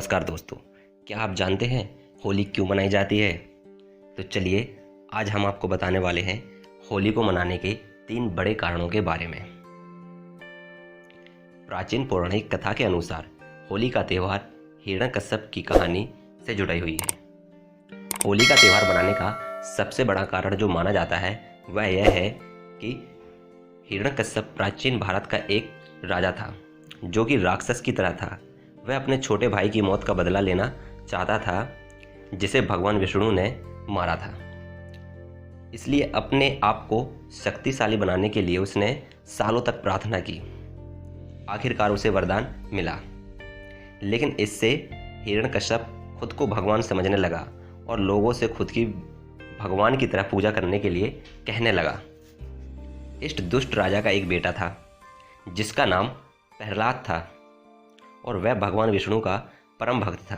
नमस्कार दोस्तों, क्या आप जानते हैं होली क्यों मनाई जाती है? तो चलिए आज हम आपको बताने वाले हैं होली को मनाने के 3 बड़े कारणों के बारे में। प्राचीन पौराणिक कथा के अनुसार होली का त्यौहार हिरण्यकश्यप की कहानी से जुड़ी हुई है। होली का त्यौहार मनाने का सबसे बड़ा कारण जो माना जाता है वह यह है कि हिरण्यकश्यप प्राचीन भारत का एक राजा था जो कि राक्षस की तरह था। वह अपने छोटे भाई की मौत का बदला लेना चाहता था जिसे भगवान विष्णु ने मारा था। इसलिए अपने आप को शक्तिशाली बनाने के लिए उसने सालों तक प्रार्थना की। आखिरकार उसे वरदान मिला, लेकिन इससे हिरण्यकश्यप खुद को भगवान समझने लगा और लोगों से खुद की भगवान की तरह पूजा करने के लिए कहने लगा। इस दुष्ट राजा का एक बेटा था जिसका नाम प्रहलाद था और वह भगवान विष्णु का परम भक्त था।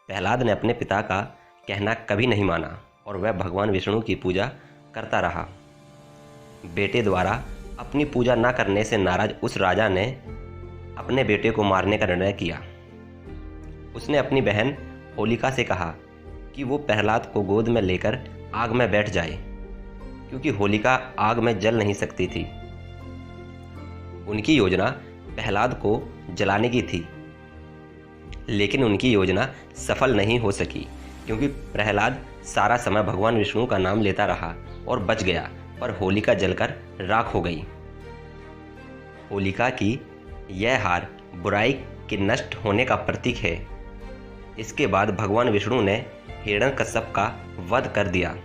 प्रहलाद ने अपने पिता का कहना कभी नहीं माना और वह भगवान विष्णु की पूजा करता रहा। बेटे द्वारा अपनी पूजा न करने से नाराज उस राजा ने अपने बेटे को मारने का निर्णय किया। उसने अपनी बहन होलिका से कहा कि वो प्रहलाद को गोद में लेकर आग में बैठ जाए, क्योंकि होलिका आग में जल नहीं सकती थी। उनकी योजना प्रहलाद को जलाने की थी, लेकिन उनकी योजना सफल नहीं हो सकी क्योंकि प्रहलाद सारा समय भगवान विष्णु का नाम लेता रहा और बच गया, पर होलिका जलकर राख हो गई। होलिका की यह हार बुराई के नष्ट होने का प्रतीक है। इसके बाद भगवान विष्णु ने हिरण्यकश्यप का वध कर दिया।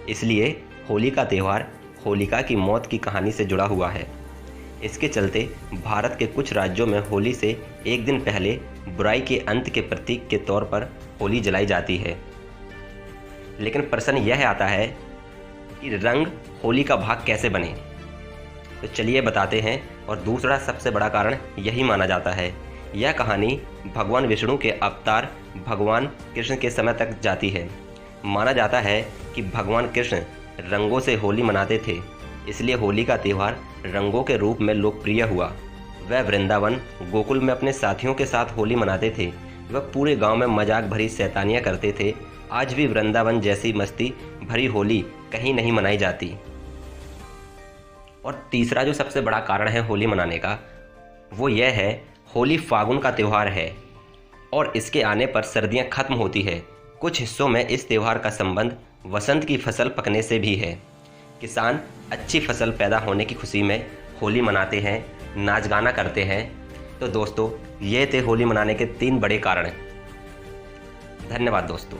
इसलिए होली का त्यौहार होलिका की मौत की कहानी से जुड़ा हुआ है। इसके चलते भारत के कुछ राज्यों में होली से एक दिन पहले बुराई के अंत के प्रतीक के तौर पर होली जलाई जाती है। लेकिन प्रश्न यह आता है कि रंग होली का भाग कैसे बने? तो चलिए बताते हैं। और दूसरा सबसे बड़ा कारण यही माना जाता है। यह कहानी भगवान विष्णु के अवतार भगवान कृष्ण के समय तक जाती है। माना जाता है कि भगवान कृष्ण रंगों से होली मनाते थे, इसलिए होली का त्यौहार रंगों के रूप में लोकप्रिय हुआ। वह वृंदावन गोकुल में अपने साथियों के साथ होली मनाते थे। वह पूरे गांव में मजाक भरी शैतानियां करते थे। आज भी वृंदावन जैसी मस्ती भरी होली कहीं नहीं मनाई जाती। और तीसरा जो सबसे बड़ा कारण है होली मनाने का, वो यह है होली फागुन का त्यौहार है और इसके आने पर सर्दियां खत्म होती है। कुछ हिस्सों में इस त्यौहार का संबंध वसंत की फसल पकने से भी है। किसान अच्छी फसल पैदा होने की खुशी में होली मनाते हैं, नाच गाना करते हैं। तो दोस्तों, ये थे होली मनाने के 3 बड़े कारण। धन्यवाद दोस्तों।